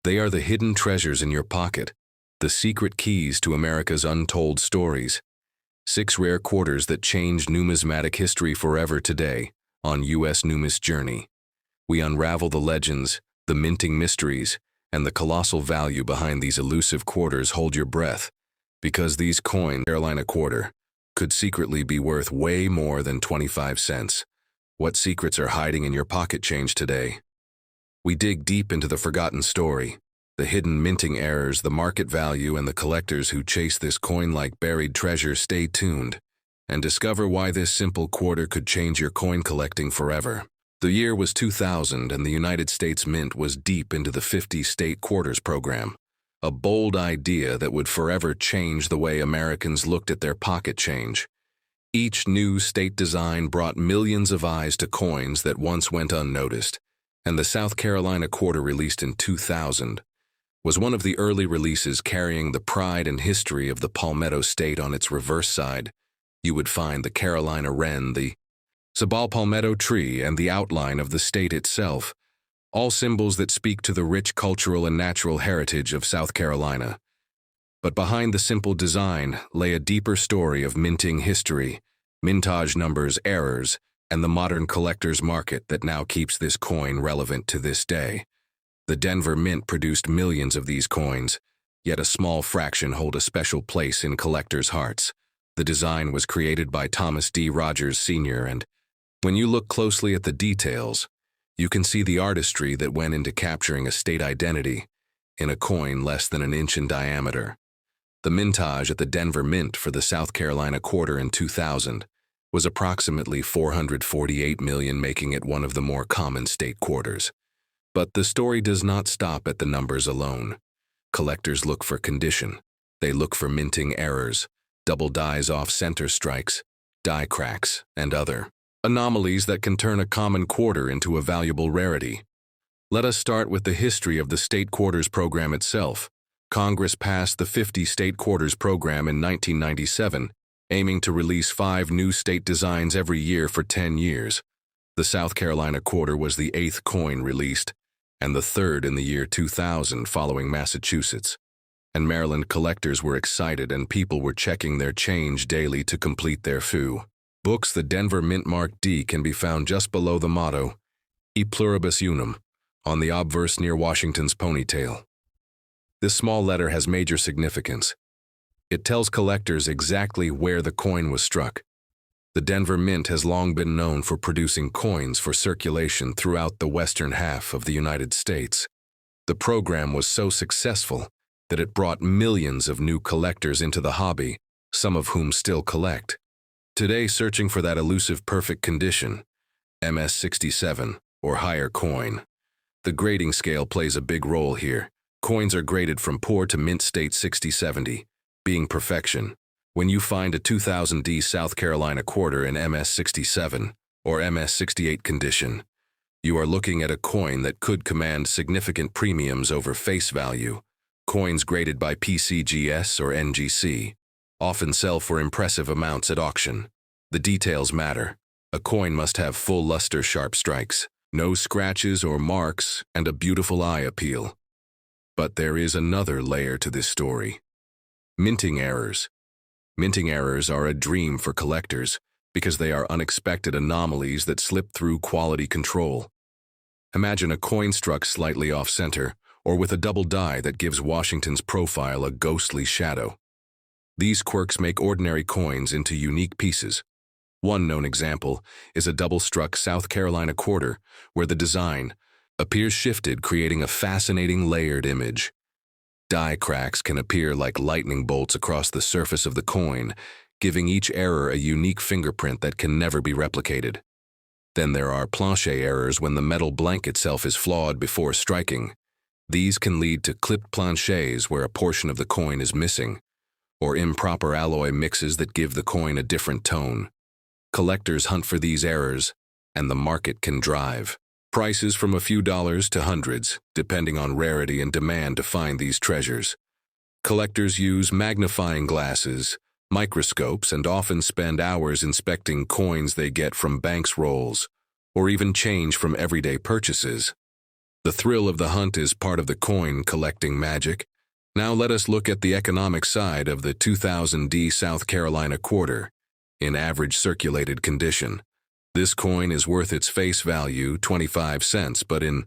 They are the hidden treasures in your pocket, the secret keys to America's untold stories. 6 rare quarters that changed numismatic history forever today on U.S. Numis Journey. We unravel the legends, the minting mysteries, and the colossal value behind these elusive quarters. Hold your breath, because these coins, Carolina quarter, could secretly be worth way more than 25 cents. What secrets are hiding in your pocket change today? We dig deep into the forgotten story, the hidden minting errors, the market value, and the collectors who chase this coin like buried treasure. Stay tuned and discover why this simple quarter could change your coin collecting forever. The year was 2000, and the United States Mint was deep into the 50-state quarters program, a bold idea that would forever change the way Americans looked at their pocket change. Each new state design brought millions of eyes to coins that once went unnoticed, and the South Carolina quarter, released in 2000, was one of the early releases, carrying the pride and history of the Palmetto State. On its reverse side, you would find the Carolina wren, the Sabal palmetto tree, and the outline of the state itself, all symbols that speak to the rich cultural and natural heritage of South Carolina. But behind the simple design lay a deeper story of minting history, mintage numbers, errors, and the modern collector's market that now keeps this coin relevant to this day. The Denver Mint produced millions of these coins, yet a small fraction hold a special place in collectors' hearts. The design was created by Thomas D. Rogers Sr., and when you look closely at the details, you can see the artistry that went into capturing a state identity in a coin less than an inch in diameter. The mintage at the Denver Mint for the South Carolina quarter in 2000 was approximately 448 million, making it one of the more common state quarters. But the story does not stop at the numbers alone. Collectors look for condition. They look for minting errors, double dies off center strikes, die cracks, and other anomalies that can turn a common quarter into a valuable rarity. Let us start with the history of the state quarters program itself. Congress passed the 50-state quarters program in 1997, aiming to release 5 new state designs every year for 10 years. The South Carolina quarter was the 8th coin released, and the 3rd in the year 2000, following Massachusetts. And Maryland collectors were excited, and people were checking their change daily to complete their foo. Books. The Denver mintmark D can be found just below the motto, E pluribus unum, on the obverse near Washington's ponytail. This small letter has major significance. It tells collectors exactly where the coin was struck. The Denver Mint has long been known for producing coins for circulation throughout the western half of the United States. The program was so successful that it brought millions of new collectors into the hobby, some of whom still collect. Today, searching for that elusive perfect condition, MS-67 or higher coin. The grading scale plays a big role here. Coins are graded from poor to mint state 60-70, being perfection. When you find a 2000 D South Carolina quarter in MS-67 or MS-68 condition, you are looking at a coin that could command significant premiums over face value. Coins graded by PCGS or NGC often sell for impressive amounts at auction. The details matter. A coin must have full luster, sharp strikes, no scratches or marks, and a beautiful eye appeal. But there is another layer to this story. Minting errors. Minting errors are a dream for collectors because they are unexpected anomalies that slip through quality control. Imagine a coin struck slightly off-center or with a double die that gives Washington's profile a ghostly shadow. These quirks make ordinary coins into unique pieces. One known example is a double-struck South Carolina quarter, where the design appears shifted, creating a fascinating layered image. Die cracks can appear like lightning bolts across the surface of the coin, giving each error a unique fingerprint that can never be replicated. Then there are planchet errors, when the metal blank itself is flawed before striking. These can lead to clipped planchets where a portion of the coin is missing, or improper alloy mixes that give the coin a different tone. Collectors hunt for these errors, and the market can drive prices from a few dollars to hundreds, depending on rarity and demand, to find these treasures. Collectors use magnifying glasses, microscopes, and often spend hours inspecting coins they get from banks' rolls, or even change from everyday purchases. The thrill of the hunt is part of the coin collecting magic. Now let us look at the economic side of the 2000D South Carolina quarter. In average circulated condition, this coin is worth its face value, 25 cents, but in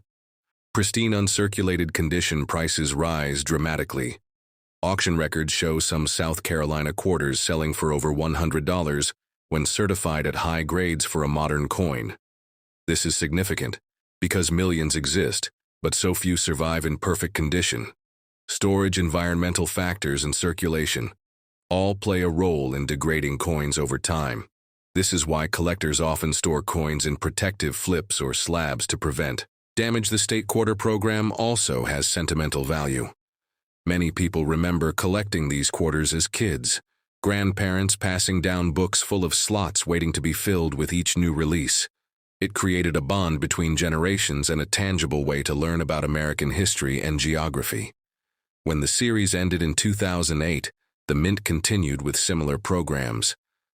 pristine uncirculated condition, prices rise dramatically. Auction records show some South Carolina quarters selling for over $100 when certified at high grades for a modern coin. This is significant because millions exist, but so few survive in perfect condition. Storage, environmental factors, and circulation all play a role in degrading coins over time. This is why collectors often store coins in protective flips or slabs to prevent damage. The state quarter program also has sentimental value. Many people remember collecting these quarters as kids, grandparents passing down books full of slots waiting to be filled with each new release. It created a bond between generations and a tangible way to learn about American history and geography. When the series ended in 2008, the Mint continued with similar programs,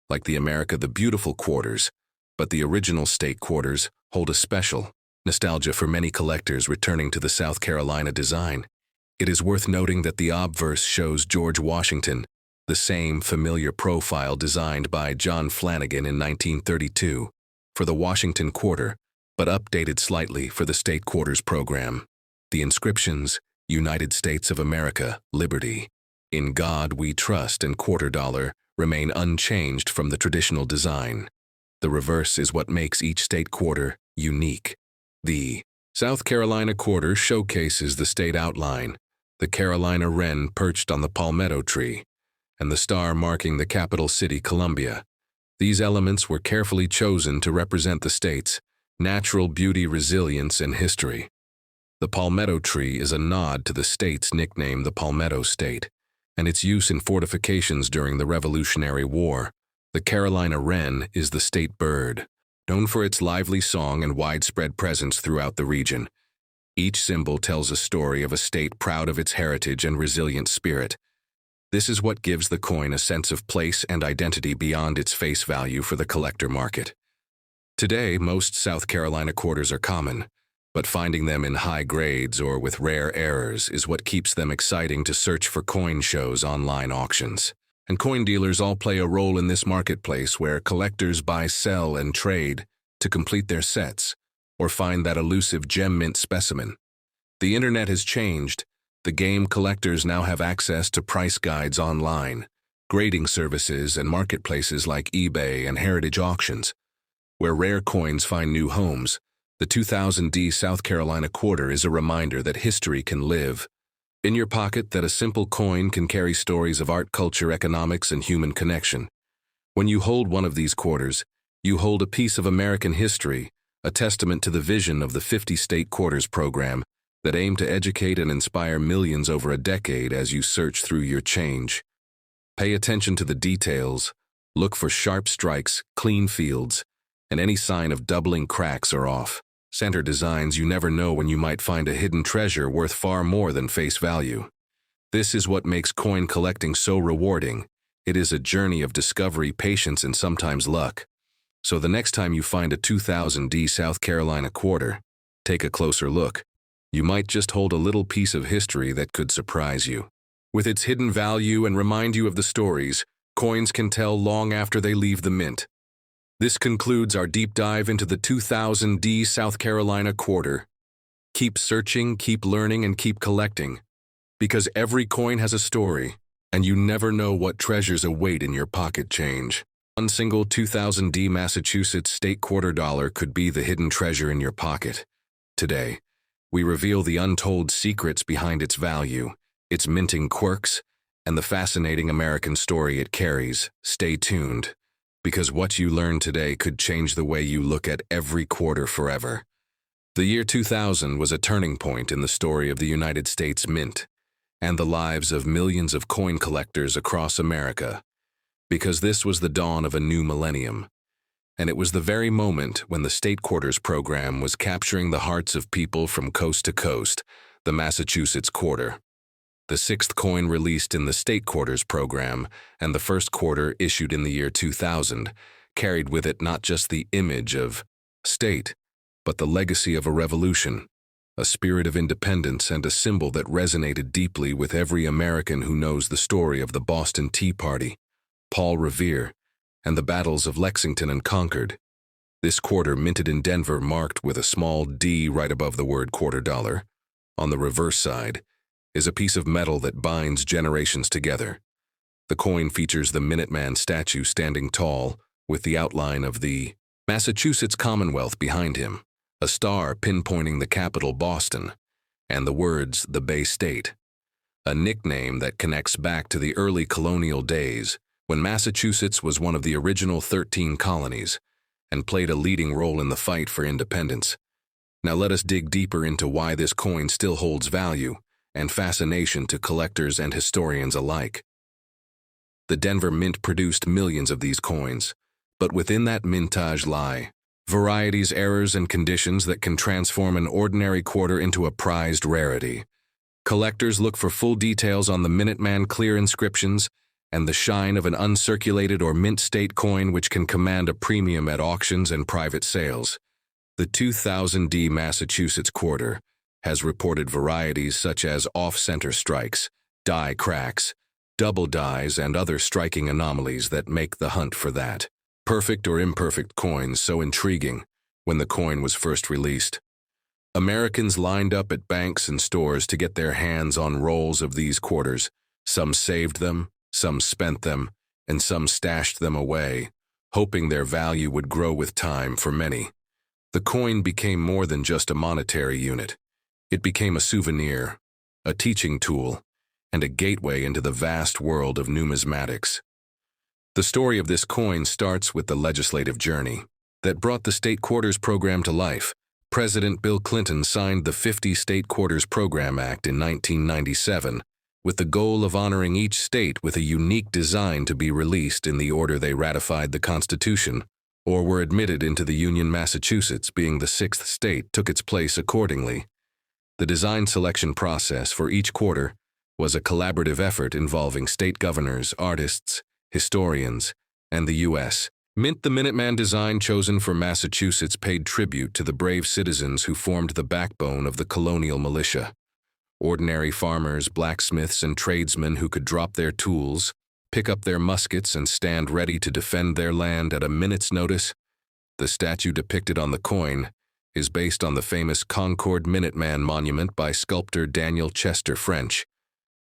like the America the Beautiful quarters, but the original state quarters hold a special nostalgia for many collectors returning to the South Carolina design. It is worth noting that the obverse shows George Washington, the same familiar profile designed by John Flanagan in 1932 for the Washington quarter, but updated slightly for the state quarters program. The inscriptions, United States of America, Liberty, In God We Trust, and quarter dollar remain unchanged from the traditional design. The reverse is what makes each state quarter unique. The South Carolina quarter showcases the state outline, the Carolina wren perched on the palmetto tree, and the star marking the capital city, Columbia. These elements were carefully chosen to represent the state's natural beauty, resilience, and history. The palmetto tree is a nod to the state's nickname, the Palmetto State, and its use in fortifications during the Revolutionary War. The Carolina wren is the state bird, known for its lively song and widespread presence throughout the region. Each symbol tells a story of a state proud of its heritage and resilient spirit. This is what gives the coin a sense of place and identity beyond its face value for the collector market. Today, most South Carolina quarters are common, but finding them in high grades or with rare errors is what keeps them exciting to search for coin shows, online auctions. And coin dealers all play a role in this marketplace where collectors buy, sell, and trade to complete their sets or find that elusive gem mint specimen. The internet has changed. The game collectors now have access to price guides online, grading services, and marketplaces like eBay and heritage auctions. Where rare coins find new homes, the 2000D South Carolina quarter is a reminder that history can live in your pocket, that a simple coin can carry stories of art, culture, economics, and human connection. When you hold one of these quarters, you hold a piece of American history, a testament to the vision of the 50-state quarters program that aim to educate and inspire millions over a decade. As you search through your change, pay attention to the details. Look for sharp strikes, clean fields, and any sign of doubling, cracks, or off center designs. You never know when you might find a hidden treasure worth far more than face value. This is what makes coin collecting so rewarding. It is a journey of discovery, patience, and sometimes luck. So the next time you find a 2000D South Carolina quarter, take a closer look. You might just hold a little piece of history that could surprise you. With its hidden value and remind you of the stories coins can tell long after they leave the mint. This concludes our deep dive into the 2000D South Carolina quarter. Keep searching, keep learning, and keep collecting, because every coin has a story, and you never know what treasures await in your pocket change. One single 2000D Massachusetts state quarter dollar could be the hidden treasure in your pocket. Today, we reveal the untold secrets behind its value, its minting quirks, and the fascinating American story it carries. Stay tuned, because what you learn today could change the way you look at every quarter forever. The year 2000 was a turning point in the story of the United States Mint and the lives of millions of coin collectors across America, because this was the dawn of a new millennium. And it was the very moment when the state quarters program was capturing the hearts of people from coast to coast, the Massachusetts quarter. The sixth coin released in the state quarters program and the first quarter issued in the year 2000 carried with it not just the image of state, but the legacy of a revolution, a spirit of independence and a symbol that resonated deeply with every American who knows the story of the Boston Tea Party, Paul Revere, and the battles of Lexington and Concord. This quarter, minted in Denver, marked with a small D right above the word quarter dollar. On the reverse side is a piece of metal that binds generations together. The coin features the Minuteman statue standing tall, with the outline of the Massachusetts Commonwealth behind him, a star pinpointing the capital, Boston, and the words, the Bay State, a nickname that connects back to the early colonial days when Massachusetts was one of the original 13 colonies and played a leading role in the fight for independence. Now let us dig deeper into why this coin still holds value and fascination to collectors and historians alike. The Denver Mint produced millions of these coins, but within that mintage lie varieties, errors, and conditions that can transform an ordinary quarter into a prized rarity. Collectors look for full details on the Minuteman clear inscriptions and the shine of an uncirculated or mint state coin, which can command a premium at auctions and private sales. The 2000 D Massachusetts quarter has reported varieties such as off-center strikes, die cracks, double dies, and other striking anomalies that make the hunt for that perfect or imperfect coins so intriguing when the coin was first released. Americans lined up at banks and stores to get their hands on rolls of these quarters. Some saved them, some spent them, and some stashed them away, hoping their value would grow with time. For many, the coin became more than just a monetary unit. It became a souvenir, a teaching tool, and a gateway into the vast world of numismatics. The story of this coin starts with the legislative journey that brought the State Quarters Program to life. President Bill Clinton signed the 50 State Quarters Program Act in 1997 with the goal of honoring each state with a unique design to be released in the order they ratified the Constitution or were admitted into the Union. Massachusetts, being the sixth state, took its place accordingly. The design selection process for each quarter was a collaborative effort involving state governors, artists, historians, and the U.S. Mint. The Minuteman design chosen for Massachusetts paid tribute to the brave citizens who formed the backbone of the colonial militia. Ordinary farmers, blacksmiths, and tradesmen who could drop their tools, pick up their muskets, and stand ready to defend their land at a minute's notice. The statue depicted on the coin is based on the famous Concord Minuteman monument by sculptor Daniel Chester French,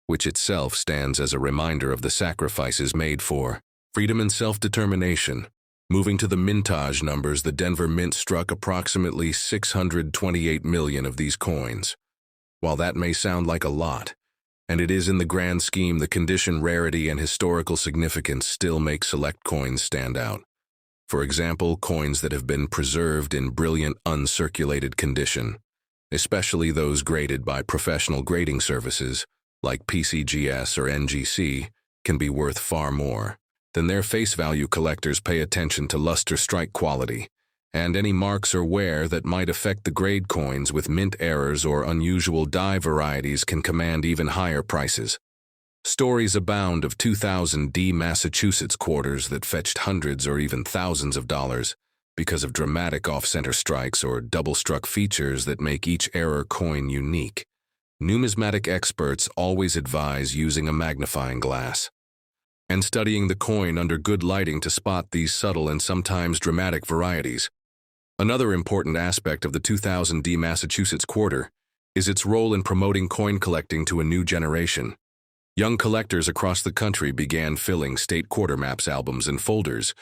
which itself stands as a reminder of the sacrifices made for freedom and self-determination. Moving to the mintage numbers, the Denver Mint struck approximately 628 million of these coins. While that may sound like a lot, and it is in the grand scheme, the condition, rarity, and historical significance still make select coins stand out. For example, coins that have been preserved in brilliant uncirculated condition, especially those graded by professional grading services like PCGS or NGC, can be worth far more than their face value. Collectors pay attention to luster, strike quality, and any marks or wear that might affect the grade. Coins with mint errors or unusual die varieties can command even higher prices. Stories abound of 2000 D Massachusetts quarters that fetched hundreds or even thousands of dollars because of dramatic off-center strikes or double-struck features that make each error coin unique. Numismatic experts always advise using a magnifying glass and studying the coin under good lighting to spot these subtle and sometimes dramatic varieties. Another important aspect of the 2000 D Massachusetts quarter is its role in promoting coin collecting to a new generation. Young collectors across the country began filling state quarter maps, albums, and folders,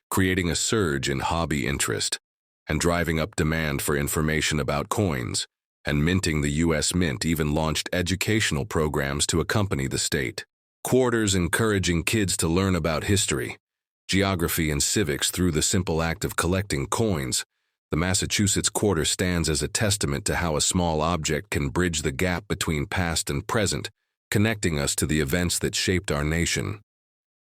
creating a surge in hobby interest and driving up demand for information about coins. And minting. The U.S. Mint even launched educational programs to accompany the state quarters, encouraging kids to learn about history, geography, and civics through the simple act of collecting coins. The Massachusetts quarter stands as a testament to how a small object can bridge the gap between past and present, connecting us to the events that shaped our nation.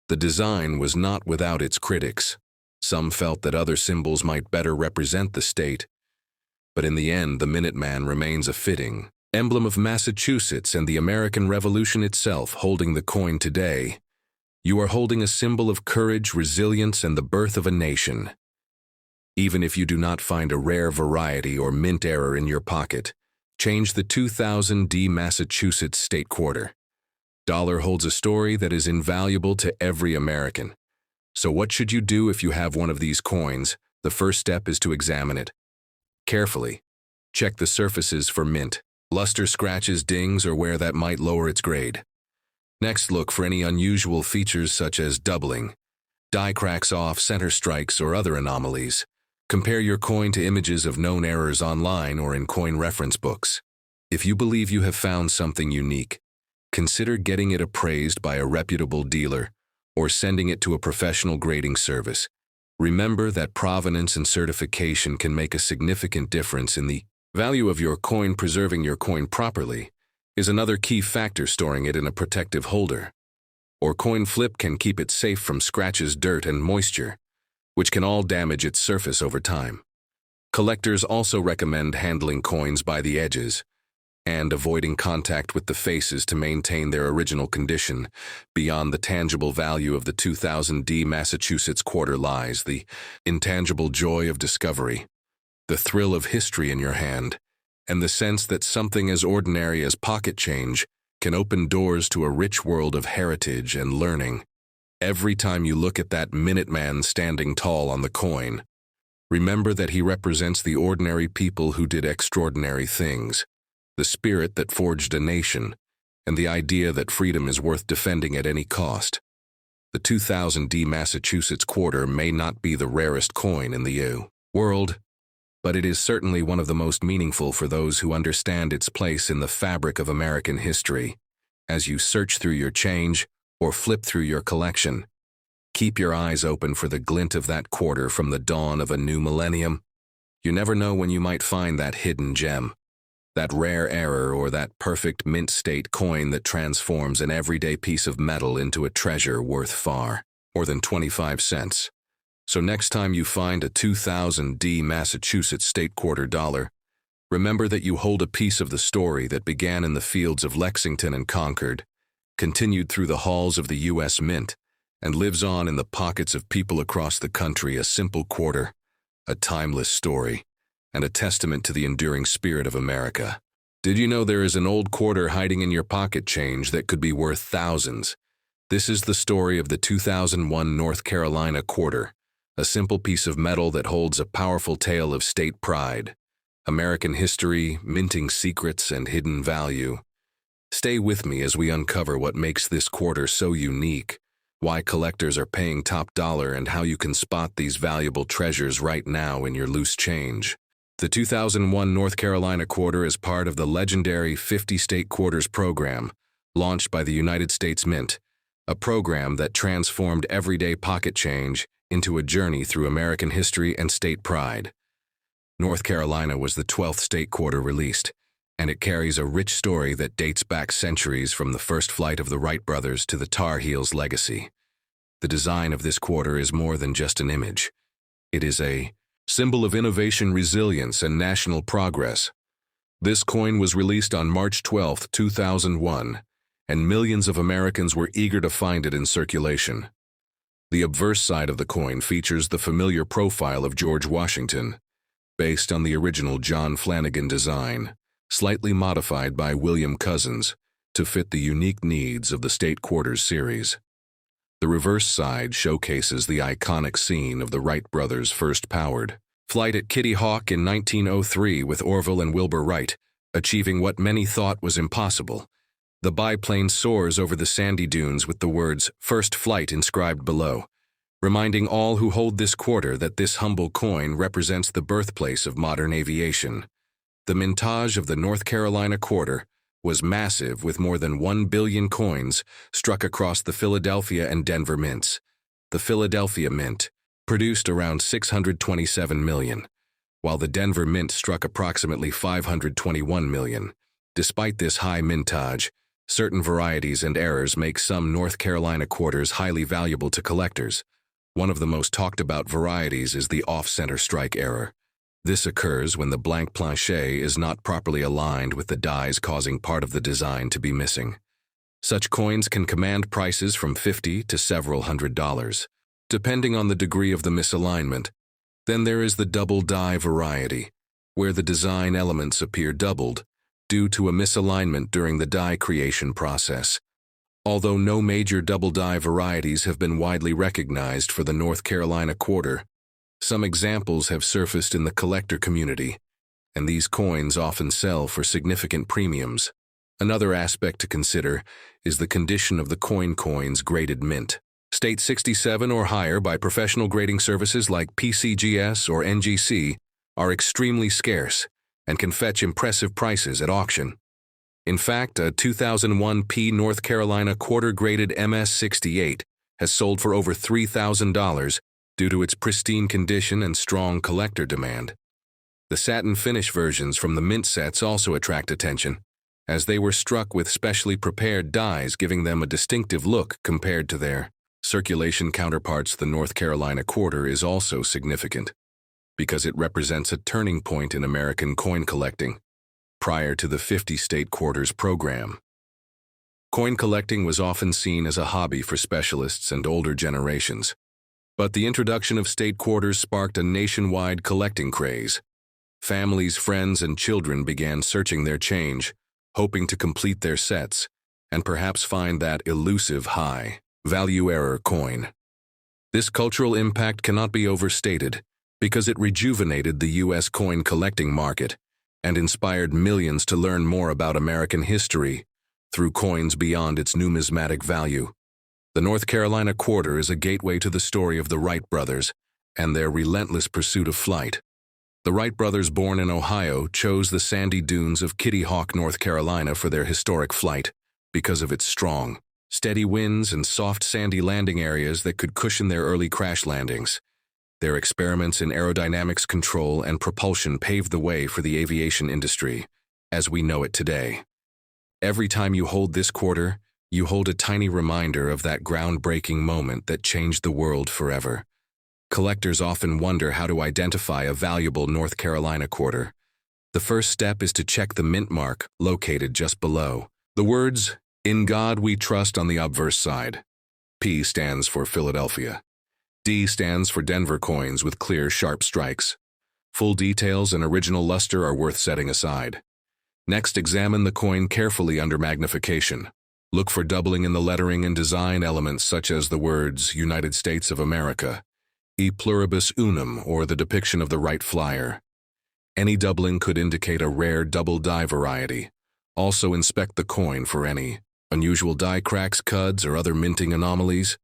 The design was not without its critics. Some felt that other symbols might better represent the state, but in the end, the Minuteman remains a fitting emblem of Massachusetts and the American Revolution itself. Holding the coin today, you are holding a symbol of courage, resilience, and the birth of a nation. Even if you do not find a rare variety or mint error in your pocket, Change the 2000 D Massachusetts State Quarter. Dollar holds a story that is invaluable to every American. So what should you do if you have one of these coins? The first step is to examine it carefully. Check the surfaces for mint, luster, scratches, dings, or where that might lower its grade. Next, look for any unusual features such as doubling, die cracks off, center strikes, or other anomalies. Compare your coin to images of known errors online or in coin reference books. If you believe you have found something unique, consider getting it appraised by a reputable dealer or sending it to a professional grading service. Remember that provenance and certification can make a significant difference in the value of your coin. Preserving your coin properly is another key factor. Storing it in a protective holder or coin flip can keep it safe from scratches, dirt, and moisture, which can all damage its surface over time. Collectors also recommend handling coins by the edges and avoiding contact with the faces to maintain their original condition. Beyond the tangible value of the 2000 D Massachusetts quarter lies the intangible joy of discovery, the thrill of history in your hand, and the sense that something as ordinary as pocket change can open doors to a rich world of heritage and learning. Every time you look at that Minuteman standing tall on the coin, remember that he represents the ordinary people who did extraordinary things, the spirit that forged a nation, and the idea that freedom is worth defending at any cost. The 2000 D Massachusetts quarter may not be the rarest coin in the world, but it is certainly one of the most meaningful for those who understand its place in the fabric of American history. As you search through your change or flip through your collection, keep your eyes open for the glint of that quarter from the dawn of a new millennium. You never know when you might find that hidden gem, that rare error, or that perfect mint state coin that transforms an everyday piece of metal into a treasure worth far more than 25 cents. So next time you find a 2000 D Massachusetts State Quarter dollar, remember that you hold a piece of the story that began in the fields of Lexington and Concord, continued through the halls of the U.S. Mint, and lives on in the pockets of people across the country. A simple quarter, a timeless story, and a testament to the enduring spirit of America. Did you know there is an old quarter hiding in your pocket change that could be worth thousands? This is the story of the 2001 North Carolina quarter, a simple piece of metal that holds a powerful tale of state pride, American history, minting secrets, and hidden value. Stay with me as we uncover what makes this quarter so unique, why collectors are paying top dollar, and how you can spot these valuable treasures right now in your loose change. The 2001 North Carolina quarter is part of the legendary 50 State Quarters program, launched by the United States Mint, a program that transformed everyday pocket change into a journey through American history and state pride. North Carolina was the 12th state quarter released, and it carries a rich story that dates back centuries, from the first flight of the Wright brothers to the Tar Heels' legacy. The design of this quarter is more than just an image. It is a symbol of innovation, resilience, and national progress. This coin was released on March 12, 2001, and millions of Americans were eager to find it in circulation. The obverse side of the coin features the familiar profile of George Washington, based on the original John Flanagan design, slightly modified by William Cousins to fit the unique needs of the State Quarters series. The reverse side showcases the iconic scene of the Wright brothers' first powered flight at Kitty Hawk in 1903 with Orville and Wilbur Wright, achieving what many thought was impossible. The biplane soars over the sandy dunes with the words "First Flight" inscribed below, reminding all who hold this quarter that this humble coin represents the birthplace of modern aviation. The mintage of the North Carolina quarter was massive, with more than 1 billion coins struck across the Philadelphia and Denver mints. The Philadelphia Mint produced around 627 million, while the Denver Mint struck approximately 521 million. Despite this high mintage, certain varieties and errors make some North Carolina quarters highly valuable to collectors. One of the most talked about varieties is the off-center strike error. This occurs when the blank planchet is not properly aligned with the dies, causing part of the design to be missing. Such coins can command prices from $50 to several $100, depending on the degree of the misalignment. Then there is the double die variety, where the design elements appear doubled, due to a misalignment during the die creation process. Although no major double die varieties have been widely recognized for the North Carolina quarter, some examples have surfaced in the collector community, and these coins often sell for significant premiums. Another aspect to consider is the condition of the coin's graded mint. State 67 or higher by professional grading services like PCGS or NGC are extremely scarce and can fetch impressive prices at auction. In fact, a 2001 P North Carolina quarter-graded MS-68 has sold for over $3,000 due to its pristine condition and strong collector demand. The satin finish versions from the mint sets also attract attention, as they were struck with specially prepared dies giving them a distinctive look compared to their circulation counterparts. The North Carolina quarter is also significant because it represents a turning point in American coin collecting prior to the 50-state quarters program. Coin collecting was often seen as a hobby for specialists and older generations, but the introduction of state quarters sparked a nationwide collecting craze. Families, friends, and children began searching their change, hoping to complete their sets and perhaps find that elusive high-value error coin. This cultural impact cannot be overstated because it rejuvenated the U.S. coin collecting market and inspired millions to learn more about American history through coins beyond its numismatic value. The North Carolina quarter is a gateway to the story of the Wright brothers and their relentless pursuit of flight. The Wright brothers, born in Ohio, chose the sandy dunes of Kitty Hawk, North Carolina for their historic flight because of its strong, steady winds and soft sandy landing areas that could cushion their early crash landings. Their experiments in aerodynamics control and propulsion paved the way for the aviation industry as we know it today. Every time you hold this quarter, you hold a tiny reminder of that groundbreaking moment that changed the world forever. Collectors often wonder how to identify a valuable North Carolina quarter. The first step is to check the mint mark located just below. The words, "In God We Trust" on the obverse side. P stands for Philadelphia. D stands for Denver coins with clear, sharp strikes. Full details and original luster are worth setting aside. Next, examine the coin carefully under magnification. Look for doubling in the lettering and design elements such as the words United States of America, E pluribus unum, or the depiction of the Wright Flyer. Any doubling could indicate a rare double die variety. Also inspect the coin for any unusual die cracks, cuds, or other minting anomalies.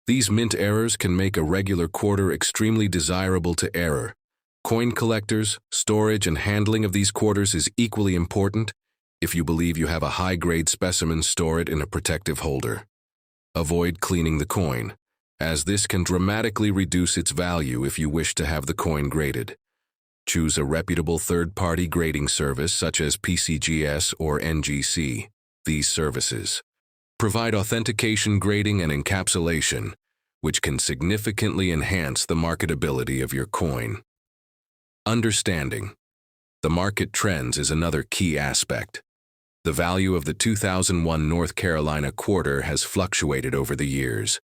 These mint errors can make a regular quarter extremely desirable to error. Coin collectors, storage, and handling of these quarters is equally important. If you believe you have a high-grade specimen, store it in a protective holder. Avoid cleaning the coin, as this can dramatically reduce its value if you wish to have the coin graded. Choose a reputable third-party grading service such as PCGS or NGC. These services provide authentication, grading, and encapsulation, which can significantly enhance the marketability of your coin. Understanding the market trends is another key aspect. The value of the 2001 North Carolina quarter has fluctuated over the years,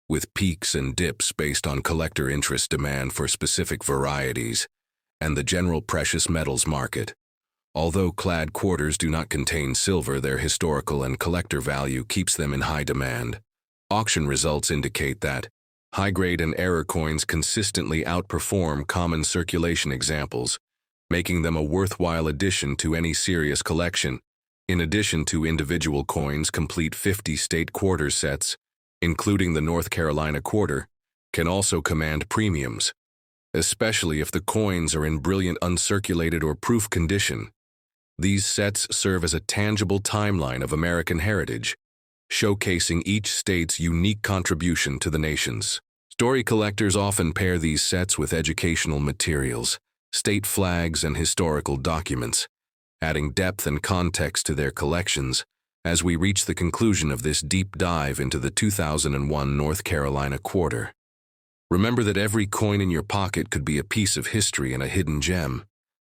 with peaks and dips based on collector interest, demand for specific varieties, and the general precious metals market. Although clad quarters do not contain silver, their historical and collector value keeps them in high demand. Auction results indicate that high-grade and error coins consistently outperform common circulation examples, making them a worthwhile addition to any serious collection. In addition to individual coins, complete 50-state quarter sets, including the North Carolina quarter, can also command premiums, especially if the coins are in brilliant uncirculated or proof condition. These sets serve as a tangible timeline of American heritage, showcasing each state's unique contribution to the nation's. Story collectors often pair these sets with educational materials, state flags, and historical documents, adding depth and context to their collections. As we reach the conclusion of this deep dive into the 2001 North Carolina quarter, remember that every coin in your pocket could be a piece of history and a hidden gem.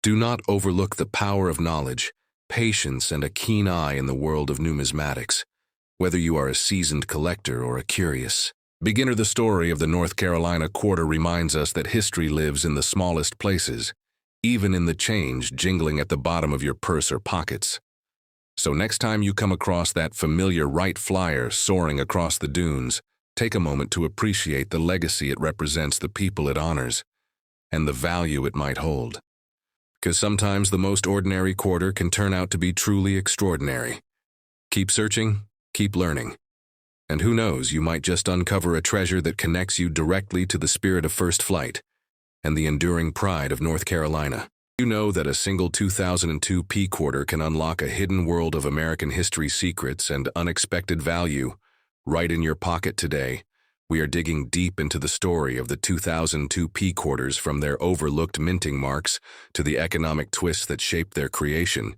Do not overlook the power of knowledge, patience, and a keen eye in the world of numismatics, whether you are a seasoned collector or a curious beginner. The story of the North Carolina quarter reminds us that history lives in the smallest places, even in the change jingling at the bottom of your purse or pockets. So next time you come across that familiar Wright Flyer soaring across the dunes, take a moment to appreciate the legacy it represents, the people it honors, and the value it might hold. Because sometimes the most ordinary quarter can turn out to be truly extraordinary. Keep searching, keep learning. And who knows, you might just uncover a treasure that connects you directly to the spirit of first flight and the enduring pride of North Carolina. You know that a single 2002 P quarter can unlock a hidden world of American history secrets and unexpected value right in your pocket today. We are digging deep into the story of the 2002 P quarters, from their overlooked minting marks to the economic twists that shaped their creation,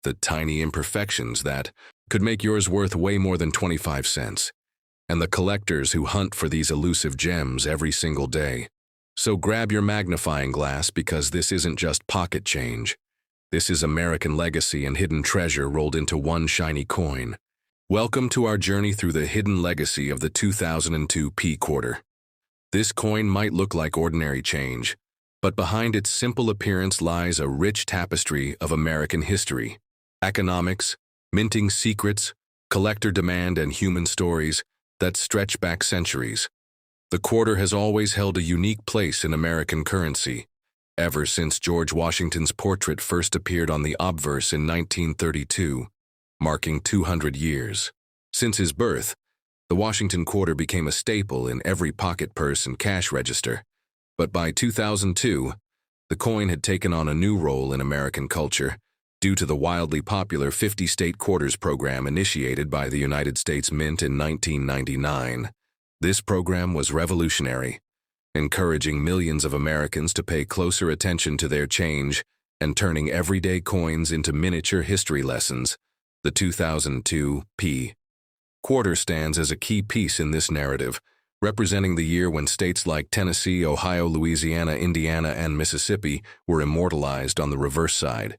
the tiny imperfections that could make yours worth way more than 25 cents, and the collectors who hunt for these elusive gems every single day. So grab your magnifying glass, because this isn't just pocket change. This is American legacy and hidden treasure rolled into one shiny coin. Welcome to our journey through the hidden legacy of the 2002 P quarter. This coin might look like ordinary change, but behind its simple appearance lies a rich tapestry of American history, economics, minting secrets, collector demand, and human stories that stretch back centuries. The quarter has always held a unique place in American currency, ever since George Washington's portrait first appeared on the obverse in 1932, marking 200 years. Since his birth, the Washington quarter became a staple in every pocket purse and cash register. But by 2002, the coin had taken on a new role in American culture due to the wildly popular 50-state quarters program initiated by the United States Mint in 1999. This program was revolutionary, encouraging millions of Americans to pay closer attention to their change and turning everyday coins into miniature history lessons. The 2002 P quarter stands as a key piece in this narrative, representing the year when states like Tennessee, Ohio, Louisiana, Indiana, and Mississippi were immortalized on the reverse side.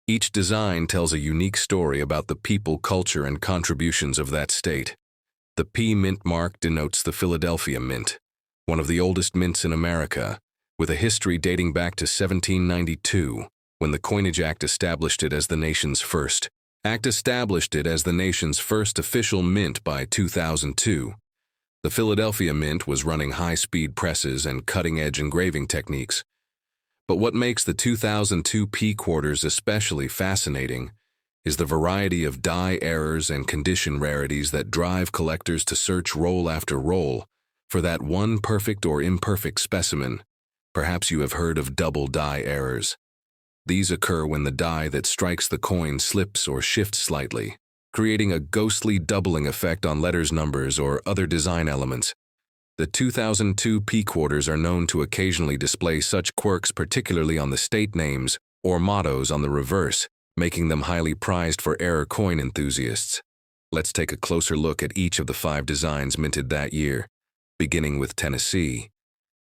Each design tells a unique story about the people, culture, and contributions of that state. The P mint mark denotes the Philadelphia Mint, one of the oldest mints in America, with a history dating back to 1792, when the Coinage Act established it as the nation's first official mint. By 2002. The Philadelphia Mint was running high-speed presses and cutting-edge engraving techniques. But what makes the 2002 P quarters especially fascinating is the variety of die errors and condition rarities that drive collectors to search roll after roll for that one perfect or imperfect specimen. Perhaps you have heard of double die errors. These occur when the die that strikes the coin slips or shifts slightly, creating a ghostly doubling effect on letters, numbers, or other design elements. The 2002 P quarters are known to occasionally display such quirks, particularly on the state names or mottos on the reverse, making them highly prized for error coin enthusiasts. Let's take a closer look at each of the 5 designs minted that year, beginning with Tennessee,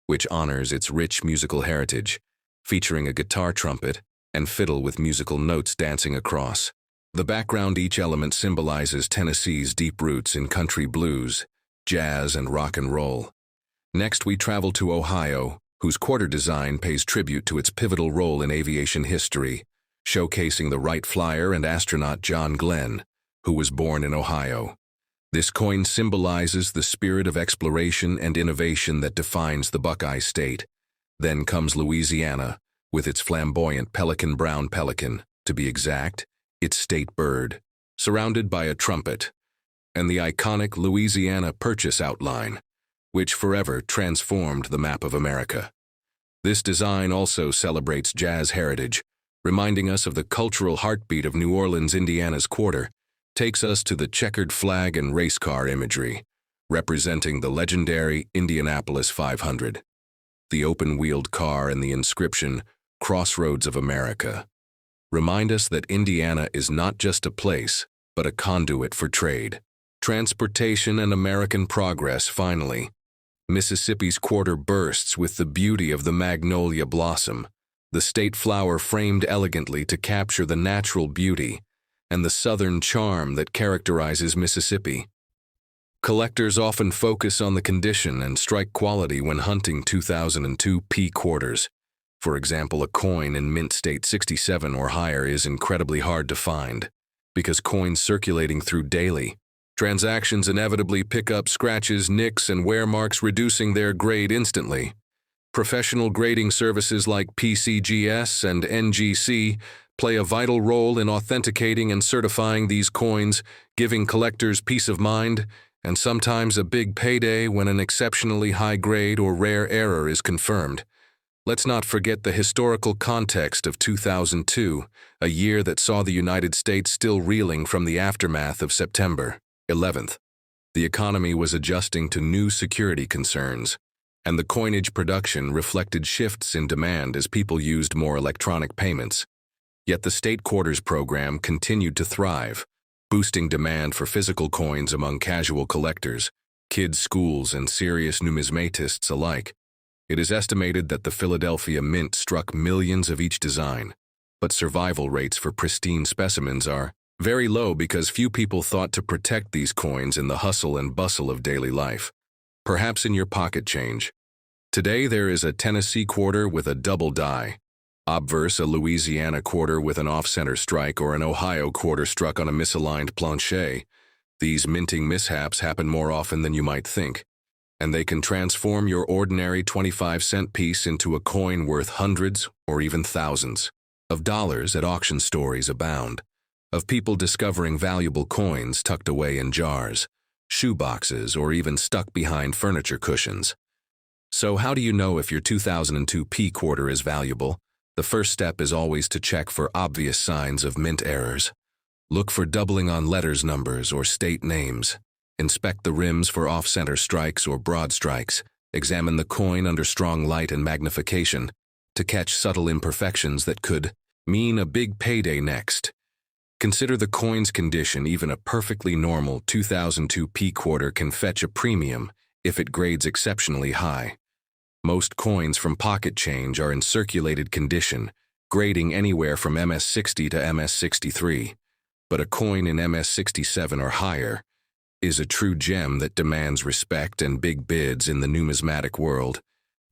which honors its rich musical heritage, featuring a guitar, trumpet, and fiddle with musical notes dancing across. The background, each element symbolizes Tennessee's deep roots in country blues, jazz, and rock and roll. Next, we travel to Ohio, whose quarter design pays tribute to its pivotal role in aviation history, showcasing the Wright Flyer and astronaut John Glenn, who was born in Ohio. This coin symbolizes the spirit of exploration and innovation that defines the Buckeye State. Then comes Louisiana, with its flamboyant pelican, brown pelican, to be exact, its state bird, surrounded by a trumpet, and the iconic Louisiana Purchase outline, which forever transformed the map of America. This design also celebrates jazz heritage, reminding us of the cultural heartbeat of New Orleans. Indiana's quarter takes us to the checkered flag and race car imagery, representing the legendary Indianapolis 500. The open-wheeled car and the inscription, "Crossroads of America," remind us that Indiana is not just a place, but a conduit for trade, transportation, and American progress. Finally, Mississippi's quarter bursts with the beauty of the magnolia blossom, the state flower framed elegantly to capture the natural beauty and the southern charm that characterizes Mississippi. Collectors often focus on the condition and strike quality when hunting 2002 P quarters, For example, a coin in mint state 67 or higher is incredibly hard to find, because coins circulating through daily transactions inevitably pick up scratches, nicks, and wear marks, reducing their grade instantly. Professional grading services like PCGS and NGC play a vital role in authenticating and certifying these coins, giving collectors peace of mind and sometimes a big payday when an exceptionally high grade or rare error is confirmed. Let's not forget the historical context of 2002, a year that saw the United States still reeling from the aftermath of September 11th. The economy was adjusting to new security concerns, and the coinage production reflected shifts in demand as people used more electronic payments. Yet the state quarters program continued to thrive, boosting demand for physical coins among casual collectors, kids, schools, and serious numismatists alike. It is estimated that the Philadelphia Mint struck millions of each design, but survival rates for pristine specimens are very low because few people thought to protect these coins in the hustle and bustle of daily life. Perhaps in your pocket change. Today there is a Tennessee quarter with a double die, obverse a Louisiana quarter with an off-center strike, or an Ohio quarter struck on a misaligned planchet. These minting mishaps happen more often than you might think, and they can transform your ordinary 25-cent piece into a coin worth hundreds or even thousands of dollars. At auction stories abound of people discovering valuable coins tucked away in jars, shoeboxes, or even stuck behind furniture cushions. So how do you know if your 2002 P quarter is valuable? The first step is always to check for obvious signs of mint errors. Look for doubling on letters, numbers, or state names. Inspect the rims for off-center strikes or broad strikes. Examine the coin under strong light and magnification to catch subtle imperfections that could mean a big payday next. Consider the coin's condition. Even a perfectly normal 2002 P quarter can fetch a premium if it grades exceptionally high. Most coins from pocket change are in circulated condition, grading anywhere from MS-60 to MS-63. But a coin in MS-67 or higher is a true gem that demands respect and big bids in the numismatic world.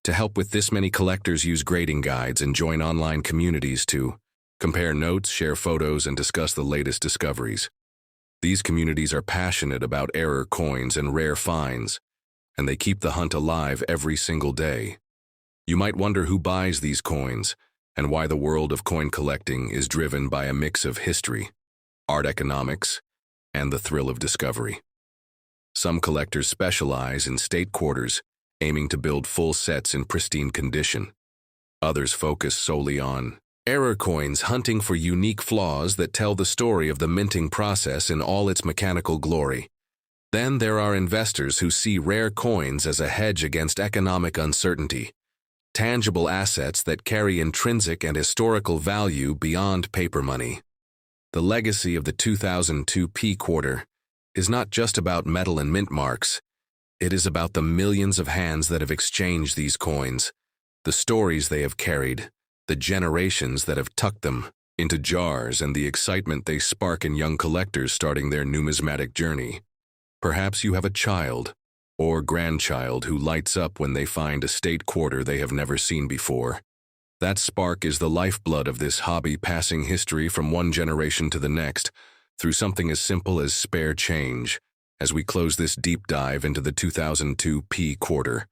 To help with this, many collectors use grading guides and join online communities to compare notes, share photos, and discuss the latest discoveries. These communities are passionate about error coins and rare finds, and they keep the hunt alive every single day. You might wonder who buys these coins and why the world of coin collecting is driven by a mix of history, art economics, and the thrill of discovery. Some collectors specialize in state quarters, aiming to build full sets in pristine condition. Others focus solely on error coins, hunting for unique flaws that tell the story of the minting process in all its mechanical glory. Then there are investors who see rare coins as a hedge against economic uncertainty, tangible assets that carry intrinsic and historical value beyond paper money. The legacy of the 2002 P quarter is not just about metal and mint marks. It is about the millions of hands that have exchanged these coins, the stories they have carried, the generations that have tucked them into jars, and the excitement they spark in young collectors starting their numismatic journey. Perhaps you have a child or grandchild who lights up when they find a state quarter they have never seen before. That spark is the lifeblood of this hobby, passing history from one generation to the next through something as simple as spare change. As we close this deep dive into the 2002 P quarter,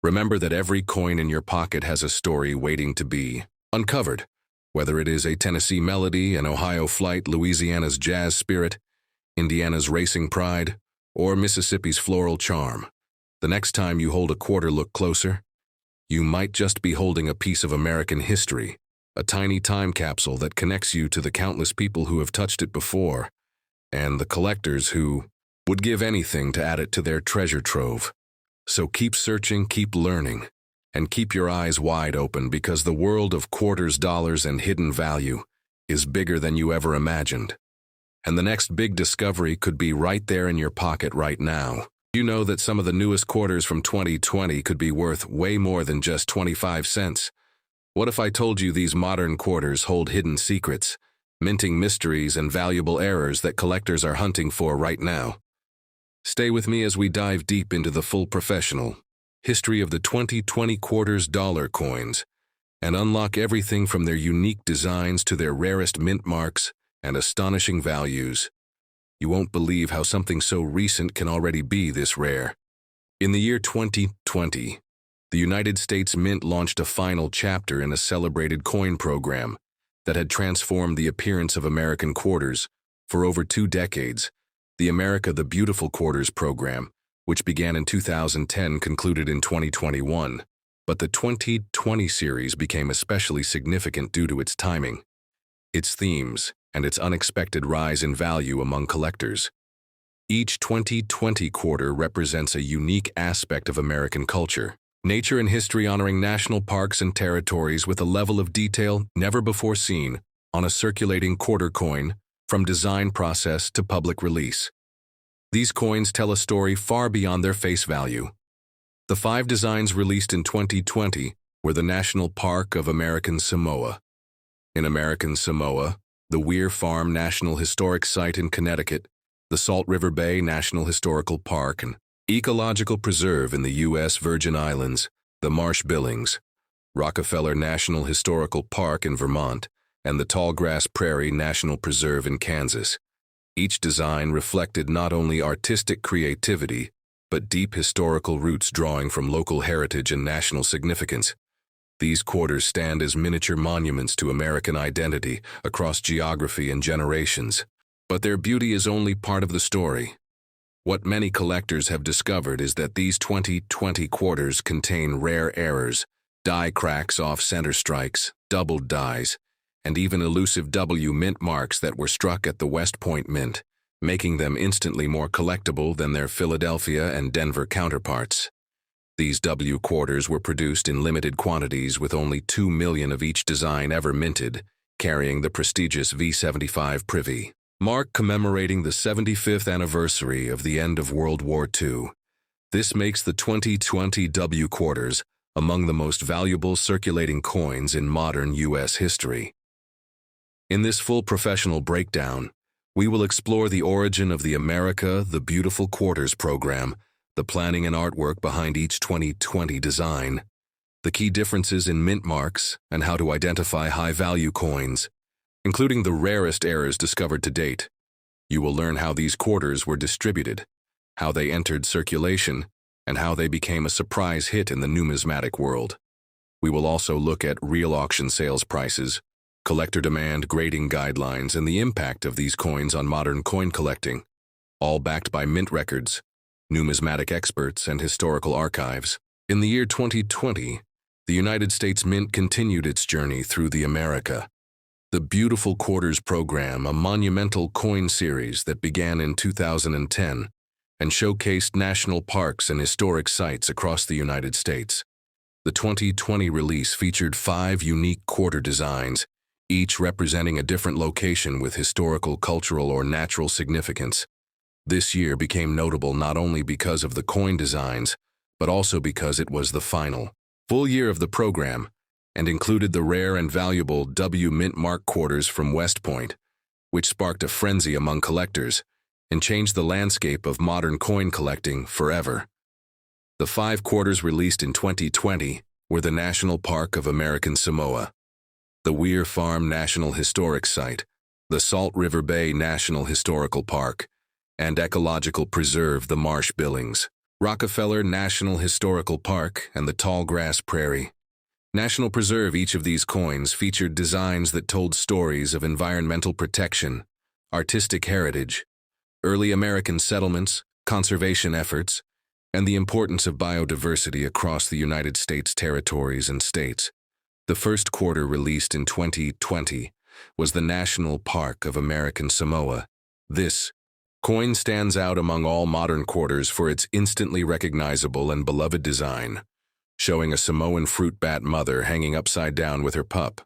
remember that every coin in your pocket has a story waiting to be uncovered. Whether it is a Tennessee melody, an Ohio flight, Louisiana's jazz spirit, Indiana's racing pride, or Mississippi's floral charm, the next time you hold a quarter, look closer. You might just be holding a piece of American history, a tiny time capsule that connects you to the countless people who have touched it before, and the collectors who would give anything to add it to their treasure trove. So keep searching, keep learning, and keep your eyes wide open, because the world of quarters, dollars, and hidden value is bigger than you ever imagined. And the next big discovery could be right there in your pocket right now. You know that some of the newest quarters from 2020 could be worth way more than just 25 cents. What if I told you these modern quarters hold hidden secrets, minting mysteries, and valuable errors that collectors are hunting for right now? Stay with me as we dive deep into the full professional history of the 2020 quarters dollar coins. and unlock everything from their unique designs to their rarest mint marks and astonishing values. You won't believe how something so recent can already be this rare. In the year 2020, the United States Mint launched a final chapter in a celebrated coin program that had transformed the appearance of American quarters for over 2 decades. The America the Beautiful Quarters program, which began in 2010, concluded in 2021. But the 2020 series became especially significant due to its timing, its themes, and its unexpected rise in value among collectors. Each 2020 quarter represents a unique aspect of American culture, nature and history, honoring national parks and territories with a level of detail never before seen on a circulating quarter coin, from design process to public release. These coins tell a story far beyond their face value. The 5 designs released in 2020 were the National Park of American Samoa. In American Samoa, the Weir Farm National Historic Site in Connecticut, the Salt River Bay National Historical Park and Ecological Preserve in the U.S. Virgin Islands, the Marsh Billings, Rockefeller National Historical Park in Vermont, and the Tallgrass Prairie National Preserve in Kansas. Each design reflected not only artistic creativity, but deep historical roots drawing from local heritage and national significance. These quarters stand as miniature monuments to American identity across geography and generations. But their beauty is only part of the story. What many collectors have discovered is that these 2020 quarters contain rare errors, die cracks off center strikes, doubled dies, and even elusive W mint marks that were struck at the West Point Mint, making them instantly more collectible than their Philadelphia and Denver counterparts. These W quarters were produced in limited quantities with only 2 million of each design ever minted, carrying the prestigious V75 privy mark commemorating the 75th anniversary of the end of World War II. This makes the 2020 W quarters among the most valuable circulating coins in modern U.S. history. In this full professional breakdown, we will explore the origin of the America the Beautiful Quarters program, the planning and artwork behind each 2020 design, the key differences in mint marks, and how to identify high-value coins, including the rarest errors discovered to date. You will learn how these quarters were distributed, how they entered circulation, and how they became a surprise hit in the numismatic world. We will also look at real auction sales prices, collector demand, grading guidelines, and the impact of these coins on modern coin collecting, all backed by mint records, numismatic experts, and historical archives. In the year 2020, the United States Mint continued its journey through the America the Beautiful Quarters program, a monumental coin series that began in 2010 and showcased national parks and historic sites across the United States. The 2020 release featured 5 unique quarter designs, each representing a different location with historical, cultural, or natural significance. This year became notable not only because of the coin designs, but also because it was the final full year of the program, and included the rare and valuable W mint mark quarters from West Point, which sparked a frenzy among collectors and changed the landscape of modern coin collecting forever. The 5 quarters released in 2020 were the National Park of American Samoa, the Weir Farm National Historic Site, the Salt River Bay National Historical Park, and Ecological Preserve, the Marsh Billings, Rockefeller National Historical Park, and the Tallgrass Prairie National Preserve. Each of these coins featured designs that told stories of environmental protection, artistic heritage, early American settlements, conservation efforts, and the importance of biodiversity across the United States territories and states. The first quarter released in 2020 was the National Park of American Samoa. This coin stands out among all modern quarters for its instantly recognizable and beloved design, showing a Samoan fruit bat mother hanging upside down with her pup.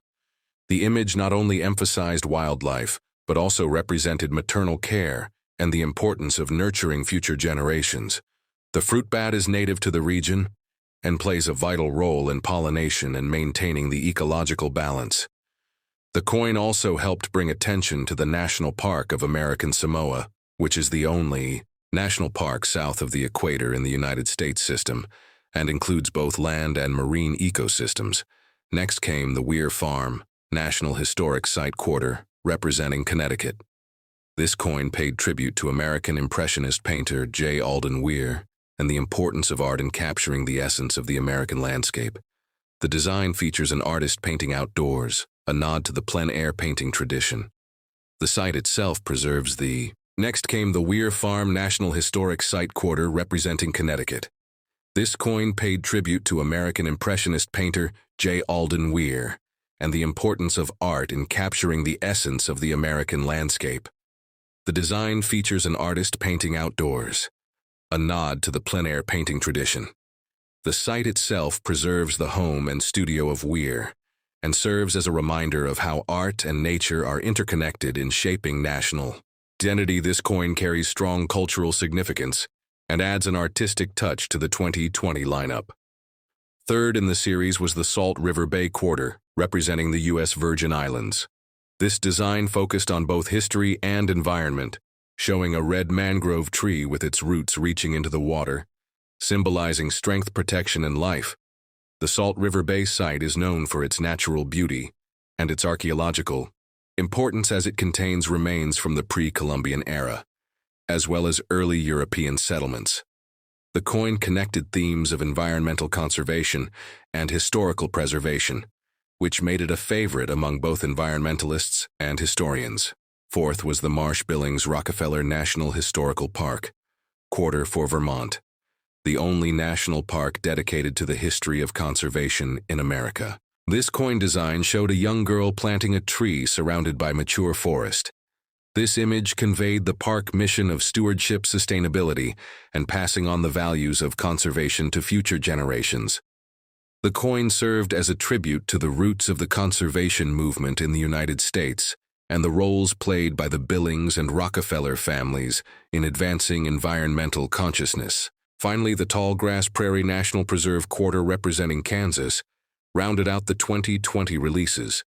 The image not only emphasized wildlife, but also represented maternal care and the importance of nurturing future generations. The fruit bat is native to the region and plays a vital role in pollination and maintaining the ecological balance. The coin also helped bring attention to the National Park of American Samoa, which is the only national park south of the equator in the United States system, and includes both land and marine ecosystems. Next came the Weir Farm, National Historic Site Quarter, representing Connecticut. This coin paid tribute to American Impressionist painter J. Alden Weir and the importance of art in capturing the essence of the American landscape. The design features an artist painting outdoors, a nod to the plein air painting tradition. The site itself preserves the... Next came the Weir Farm National Historic Site Quarter representing Connecticut. This coin paid tribute to American Impressionist painter J. Alden Weir and the importance of art in capturing the essence of the American landscape. The design features an artist painting outdoors, a nod to the plein air painting tradition. The site itself preserves the home and studio of Weir and serves as a reminder of how art and nature are interconnected in shaping national identity. This coin carries strong cultural significance and adds an artistic touch to the 2020 lineup. Third in the series was the Salt River Bay Quarter, representing the U.S. Virgin Islands. This design focused on both history and environment, showing a red mangrove tree with its roots reaching into the water, symbolizing strength, protection, and life. The Salt River Bay site is known for its natural beauty and its archaeological importance as it contains remains from the pre-Columbian era, as well as early European settlements. The coin connected themes of environmental conservation and historical preservation, which made it a favorite among both environmentalists and historians. Fourth was the Marsh-Billings Rockefeller National Historical Park, Quarter for Vermont, the only national park dedicated to the history of conservation in America. This coin design showed a young girl planting a tree surrounded by mature forest. This image conveyed the park mission of stewardship, sustainability, and passing on the values of conservation to future generations. The coin served as a tribute to the roots of the conservation movement in the United States and the roles played by the Billings and Rockefeller families in advancing environmental consciousness. Finally, the Tallgrass Prairie National Preserve Quarter representing Kansas rounded out the 2020 releases.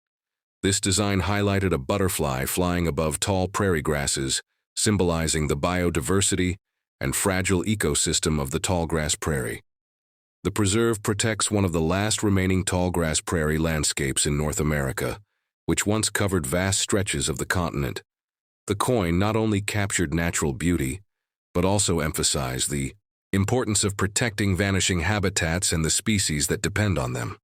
This design highlighted a butterfly flying above tall prairie grasses, symbolizing the biodiversity and fragile ecosystem of the tallgrass prairie. The preserve protects one of the last remaining tallgrass prairie landscapes in North America, which once covered vast stretches of the continent. The coin not only captured natural beauty, but also emphasized the importance of protecting vanishing habitats and the species that depend on them.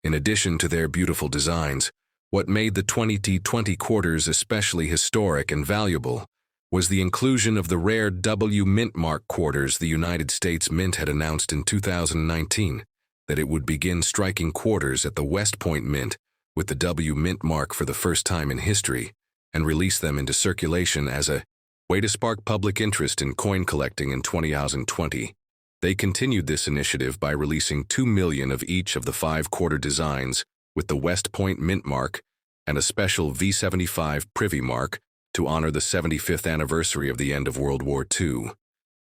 In addition to their beautiful designs, what made the 2020 quarters especially historic and valuable was the inclusion of the rare W mintmark quarters. The United States Mint had announced in 2019 that it would begin striking quarters at the West Point Mint with the W mintmark for the first time in history and release them into circulation as a way to spark public interest in coin collecting in 2020. They continued this initiative by releasing 2 million of each of the 5 quarter designs with the West Point Mint Mark and a special V75 Privy Mark to honor the 75th anniversary of the end of World War II.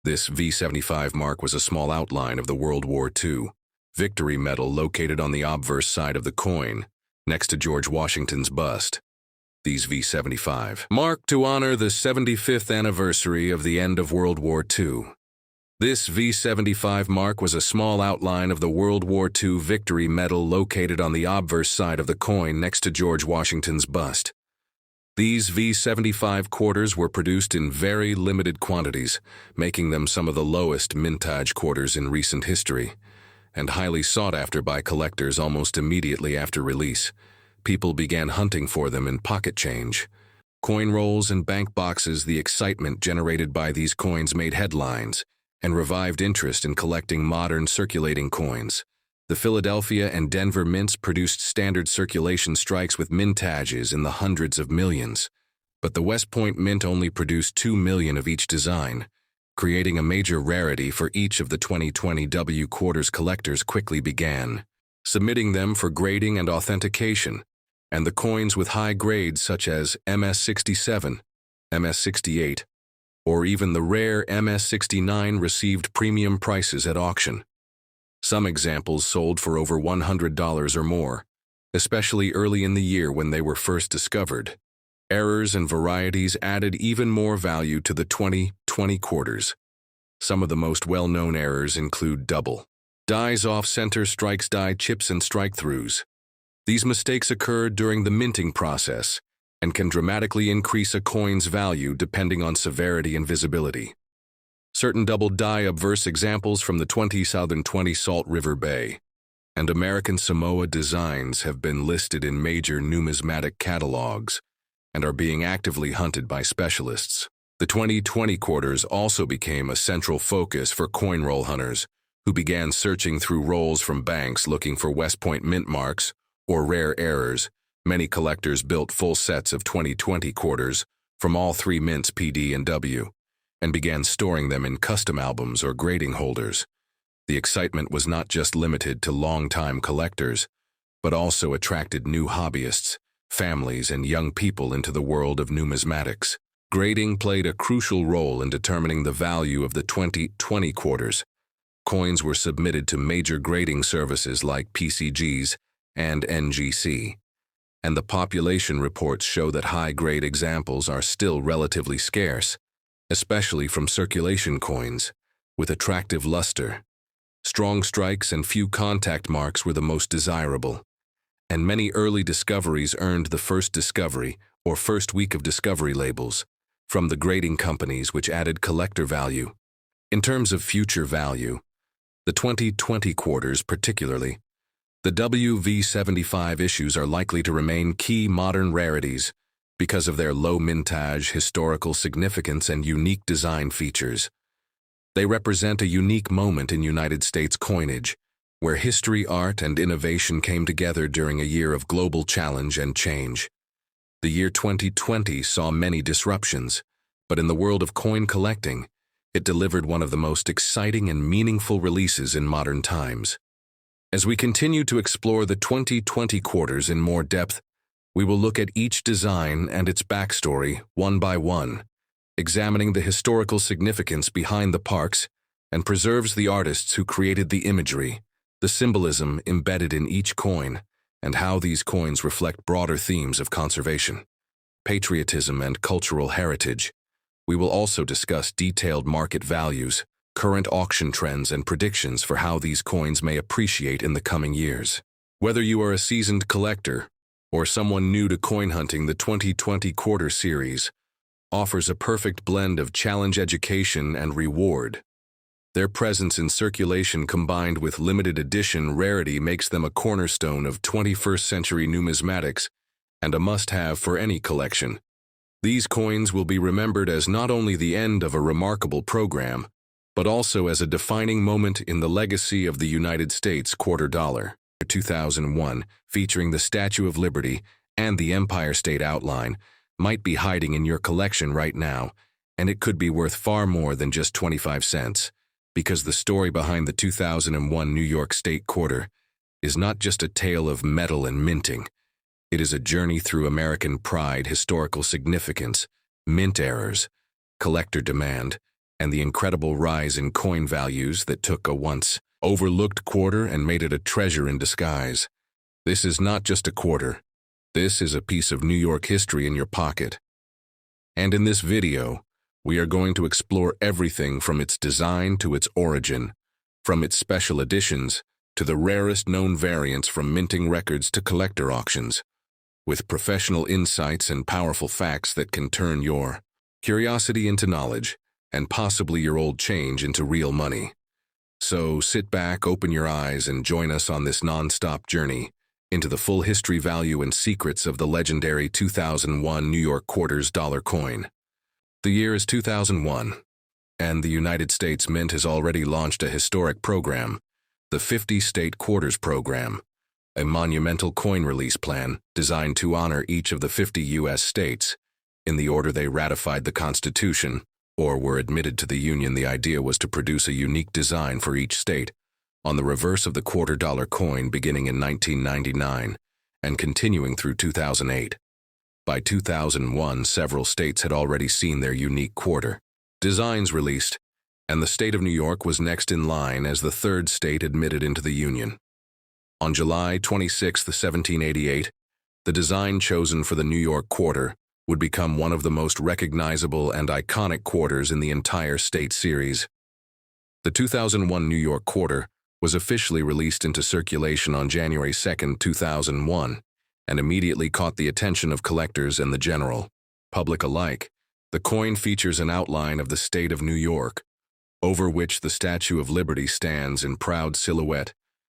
This V75 mark was a small outline of the World War II Victory Medal located on the obverse side of the coin, next to George Washington's bust. These V75 mark to honor the 75th anniversary of the end of World War II. This V75 mark was a small outline of the World War II Victory Medal located on the obverse side of the coin next to George Washington's bust. These V75 quarters were produced in very limited quantities, making them some of the lowest mintage quarters in recent history, and highly sought after by collectors almost immediately after release. People began hunting for them in pocket change, coin rolls, and bank boxes. The excitement generated by these coins made headlines and revived interest in collecting modern circulating coins. The Philadelphia and Denver mints produced standard circulation strikes with mintages in the hundreds of millions, but the West Point Mint only produced 2 million of each design, creating a major rarity for each of the 2020 W quarters. Collectors quickly began submitting them for grading and authentication, and the coins with high grades such as MS67, MS68, or even the rare MS69 received premium prices at auction. Some examples sold for over $100 or more, especially early in the year when they were first discovered. Errors and varieties added even more value to the 2020 quarters. Some of the most well-known errors include double dies off center strikes, die chips, and strike-throughs. These mistakes occur during the minting process and can dramatically increase a coin's value depending on severity and visibility. Certain double-die obverse examples from the 2020 Salt River Bay and American Samoa designs have been listed in major numismatic catalogs and are being actively hunted by specialists. The 2020 quarters also became a central focus for coin roll hunters, who began searching through rolls from banks looking for West Point mint marks or rare errors. Many collectors built full sets of 2020 quarters from all three mints PD and W, and began storing them in custom albums or grading holders. The excitement was not just limited to long-time collectors, but also attracted new hobbyists, families, and young people into the world of numismatics. Grading played a crucial role in determining the value of the 2020 quarters. Coins were submitted to major grading services like PCGs and NGC, and the population reports show that high-grade examples are still relatively scarce, especially from circulation coins, with attractive luster. Strong strikes and few contact marks were the most desirable, and many early discoveries earned the first discovery or first week of discovery labels from the grading companies, which added collector value. In terms of future value, the 2020 quarters particularly, the WV75 issues are likely to remain key modern rarities because of their low mintage, historical significance, and unique design features. They represent a unique moment in United States coinage, where history, art, and innovation came together during a year of global challenge and change. The year 2020 saw many disruptions, but in the world of coin collecting, it delivered one of the most exciting and meaningful releases in modern times. As we continue to explore the 2020 quarters in more depth, we will look at each design and its backstory one by one, examining the historical significance behind the parks and preserves the artists who created the imagery, the symbolism embedded in each coin, and how these coins reflect broader themes of conservation, patriotism, and cultural heritage. We will also discuss detailed market values, current auction trends, and predictions for how these coins may appreciate in the coming years. Whether you are a seasoned collector or someone new to coin hunting, the 2020 quarter series offers a perfect blend of challenge, education, and reward. Their presence in circulation combined with limited edition rarity makes them a cornerstone of 21st century numismatics and a must-have for any collection. These coins will be remembered as not only the end of a remarkable program, but also as a defining moment in the legacy of the United States quarter dollar. 2001, featuring the Statue of Liberty and the Empire State outline, might be hiding in your collection right now, and it could be worth far more than just 25 cents, because the story behind the 2001 New York State quarter is not just a tale of metal and minting. It is a journey through American pride, historical significance, mint errors, collector demand, and the incredible rise in coin values that took a once overlooked quarter and made it a treasure in disguise. This is not just a quarter. This is a piece of New York history in your pocket. And in this video, we are going to explore everything from its design to its origin, from its special editions to the rarest known variants, from minting records to collector auctions, with professional insights and powerful facts that can turn your curiosity into knowledge and possibly your old change into real money. So sit back, open your eyes, and join us on this non-stop journey into the full history, value, and secrets of the legendary 2001 New York quarters dollar coin. The year is 2001, and the United States Mint has already launched a historic program, the 50 State Quarters Program, a monumental coin release plan designed to honor each of the 50 U.S. states in the order they ratified the Constitution or were admitted to the Union. The idea was to produce a unique design for each state on the reverse of the quarter dollar coin, beginning in 1999 and continuing through 2008. By 2001, several states had already seen their unique quarter designs released, and the state of New York was next in line as the third state admitted into the Union. On July 26, 1788, the design chosen for the New York quarter would become one of the most recognizable and iconic quarters in the entire state series. The 2001 New York quarter was officially released into circulation on January 2, 2001, and immediately caught the attention of collectors and the general public alike. The coin features an outline of the state of New York, over which the Statue of Liberty stands in proud silhouette.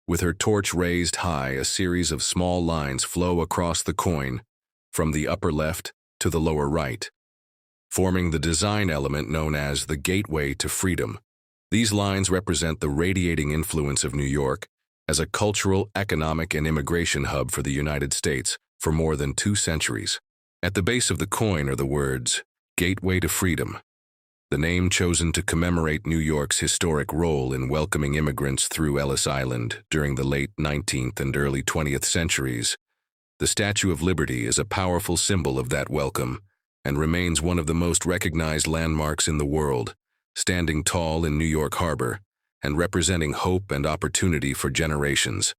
With her torch raised high, a series of small lines flow across the coin, from the upper left to the lower right, forming the design element known as the gateway to freedom. These lines represent the radiating influence of New York as a cultural, economic, and immigration hub for the United States for more than 2 centuries. At the base of the coin are the words, "Gateway to Freedom," the name chosen to commemorate New York's historic role in welcoming immigrants through Ellis Island during the late 19th and early 20th centuries. The Statue of Liberty is a powerful symbol of that welcome and remains one of the most recognized landmarks in the world, standing tall in New York Harbor and representing hope and opportunity for generations.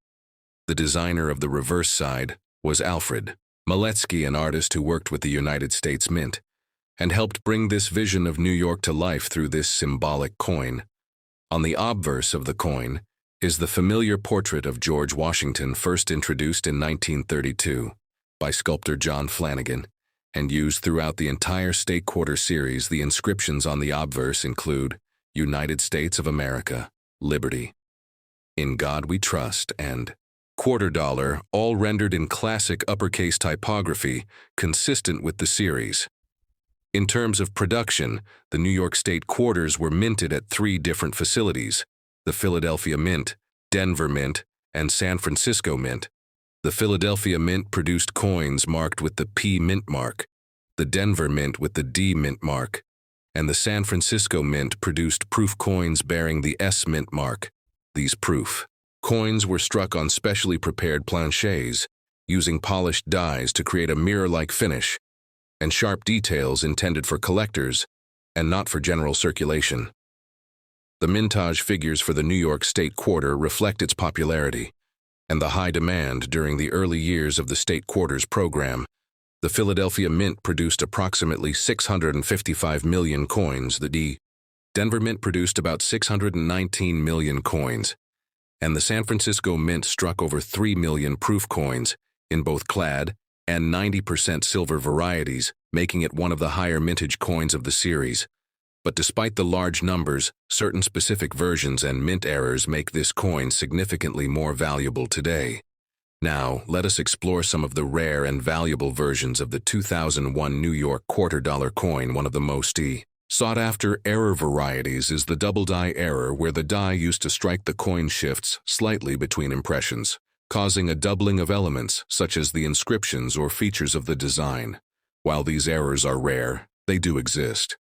The designer of the reverse side was Alfred Maletsky, an artist who worked with the United States Mint and helped bring this vision of New York to life through this symbolic coin. On the obverse of the coin is the familiar portrait of George Washington, first introduced in 1932 by sculptor John Flanagan and used throughout the entire State Quarter series. The inscriptions on the obverse include United States of America, Liberty, In God We Trust, and $quarter, all rendered in classic uppercase typography consistent with the series. In terms of production, the New York State Quarters were minted at 3 different facilities: the Philadelphia Mint, Denver Mint, and San Francisco Mint. The Philadelphia Mint produced coins marked with the P mint mark, the Denver Mint with the D mint mark, and the San Francisco Mint produced proof coins bearing the S mint mark. These proof coins were struck on specially prepared planchets, using polished dies to create a mirror-like finish, and sharp details intended for collectors and not for general circulation. The mintage figures for the New York State Quarter reflect its popularity and the high demand during the early years of the State Quarters program. The Philadelphia Mint produced approximately 655 million coins, the Denver Mint produced about 619 million coins, and the San Francisco Mint struck over 3 million proof coins in both clad and 90% silver varieties, making it one of the higher mintage coins of the series. But despite the large numbers, certain specific versions and mint errors make this coin significantly more valuable today. Now, let us explore some of the rare and valuable versions of the 2001 New York $quarter coin. One of the most sought-after error varieties is the double die error, where the die used to strike the coin shifts slightly between impressions, causing a doubling of elements such as the inscriptions or features of the design. While these errors are rare, they do exist,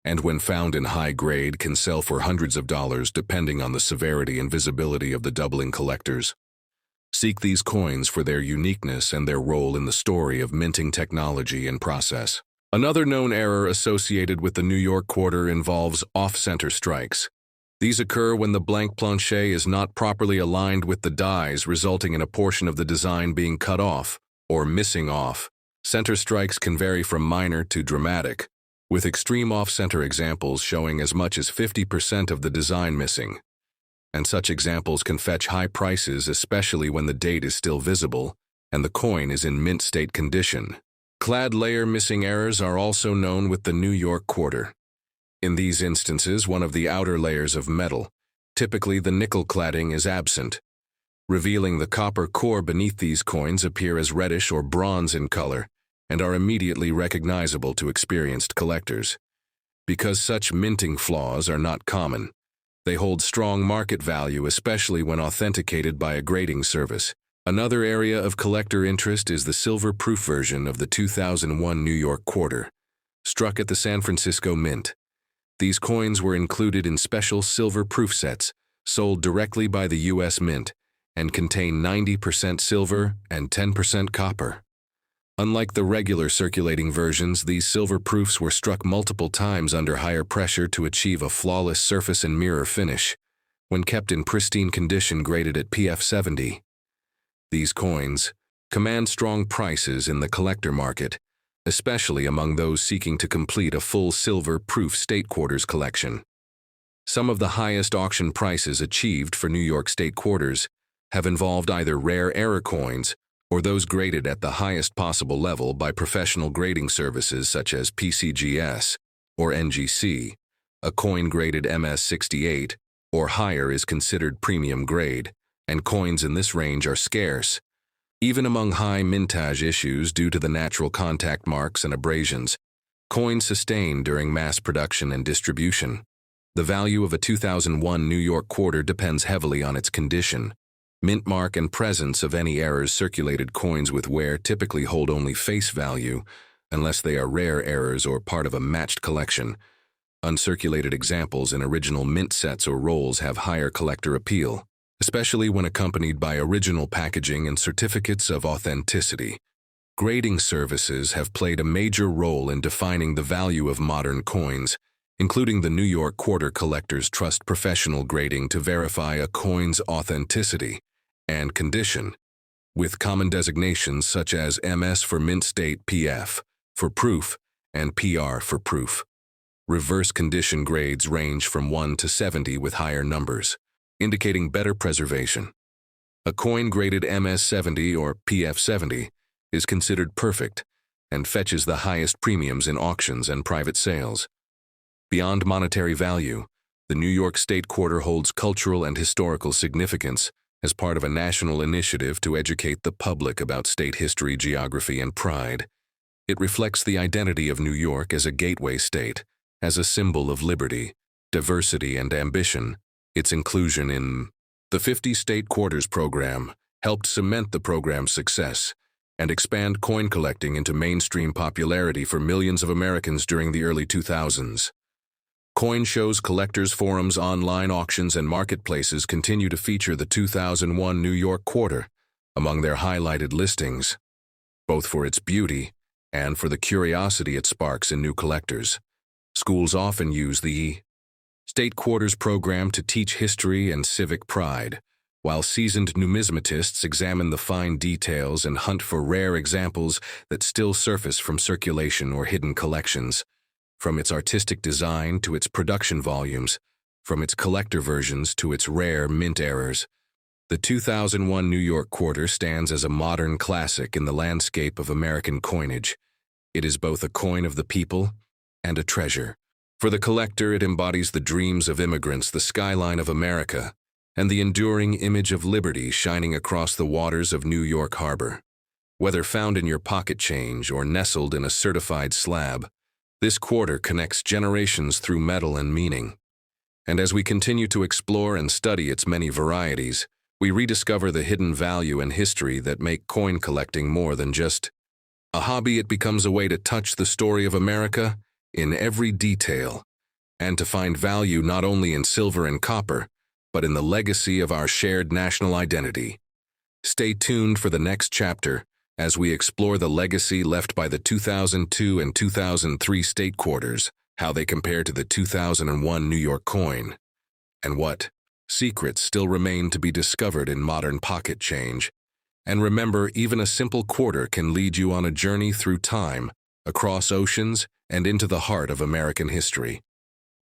and when found in high grade can sell for hundreds of dollars depending on the severity and visibility of the doubling collectors. Seek these coins for their uniqueness and their role in the story of minting technology and process. Another known error associated with the New York Quarter involves off-center strikes. These occur when the blank planchet is not properly aligned with the dies, resulting in a portion of the design being cut off or missing off. Center strikes can vary from minor to dramatic, with extreme off-center examples showing as much as 50% of the design missing. And such examples can fetch high prices, especially when the date is still visible and the coin is in mint state condition. Clad layer missing errors are also known with the New York Quarter. In these instances, one of the outer layers of metal, typically the nickel cladding, is absent, revealing the copper core beneath. These coins appear as reddish or bronze in color and are immediately recognizable to experienced collectors. Because such minting flaws are not common, they hold strong market value, especially when authenticated by a grading service. Another area of collector interest is the silver-proof version of the 2001 New York Quarter, struck at the San Francisco Mint. These coins were included in special silver-proof sets sold directly by the U.S. Mint and contain 90% silver and 10% copper. Unlike the regular circulating versions, these silver proofs were struck multiple times under higher pressure to achieve a flawless surface and mirror finish, when kept in pristine condition graded at PF 70. These coins command strong prices in the collector market, especially among those seeking to complete a full silver-proof State Quarters collection. Some of the highest auction prices achieved for New York state quarters have involved either rare error coins or those graded at the highest possible level by professional grading services such as PCGS or NGC. A coin graded MS68 or higher is considered premium grade, and coins in this range are scarce. Even among high mintage issues due to the natural contact marks and abrasions, coins sustained during mass production and distribution. The value of a 2001 New York quarter depends heavily on its condition. Mint mark and presence of any errors. Circulated coins with wear typically hold only face value, unless they are rare errors or part of a matched collection. Uncirculated examples in original mint sets or rolls have higher collector appeal, especially when accompanied by original packaging and certificates of authenticity. Grading services have played a major role in defining the value of modern coins, including the New York Quarter Collectors Trust professional grading to verify a coin's authenticity and condition, with common designations such as MS for mint state, PF for proof, and PR for proof. Reverse condition grades range from 1 to 70 with higher numbers, indicating better preservation. A coin graded MS70 or PF70 is considered perfect and fetches the highest premiums in auctions and private sales. Beyond monetary value, the New York State Quarter holds cultural and historical significance as part of a national initiative to educate the public about state history, geography, and pride. It reflects the identity of New York as a gateway state, as a symbol of liberty, diversity, and ambition. Its inclusion in the 50 State Quarters program helped cement the program's success and expand coin collecting into mainstream popularity for millions of Americans during the early 2000s. Coin shows, collectors' forums, online auctions, and marketplaces continue to feature the 2001 New York Quarter among their highlighted listings, both for its beauty and for the curiosity it sparks in new collectors. Schools often use the State Quarters program to teach history and civic pride, while seasoned numismatists examine the fine details and hunt for rare examples that still surface from circulation or hidden collections. From its artistic design to its production volumes, from its collector versions to its rare mint errors, the 2001 New York Quarter stands as a modern classic in the landscape of American coinage. It is both a coin of the people and a treasure. For the collector, it embodies the dreams of immigrants, the skyline of America, and the enduring image of liberty shining across the waters of New York Harbor. Whether found in your pocket change or nestled in a certified slab, this quarter connects generations through metal and meaning. And as we continue to explore and study its many varieties, we rediscover the hidden value and history that make coin collecting more than just a hobby. It becomes a way to touch the story of America in every detail, and to find value not only in silver and copper, but in the legacy of our shared national identity. Stay tuned for the next chapter as we explore the legacy left by the 2002 and 2003 state quarters, how they compare to the 2001 New York coin, and what secrets still remain to be discovered in modern pocket change. And remember, even a simple quarter can lead you on a journey through time, across oceans, and into the heart of American history.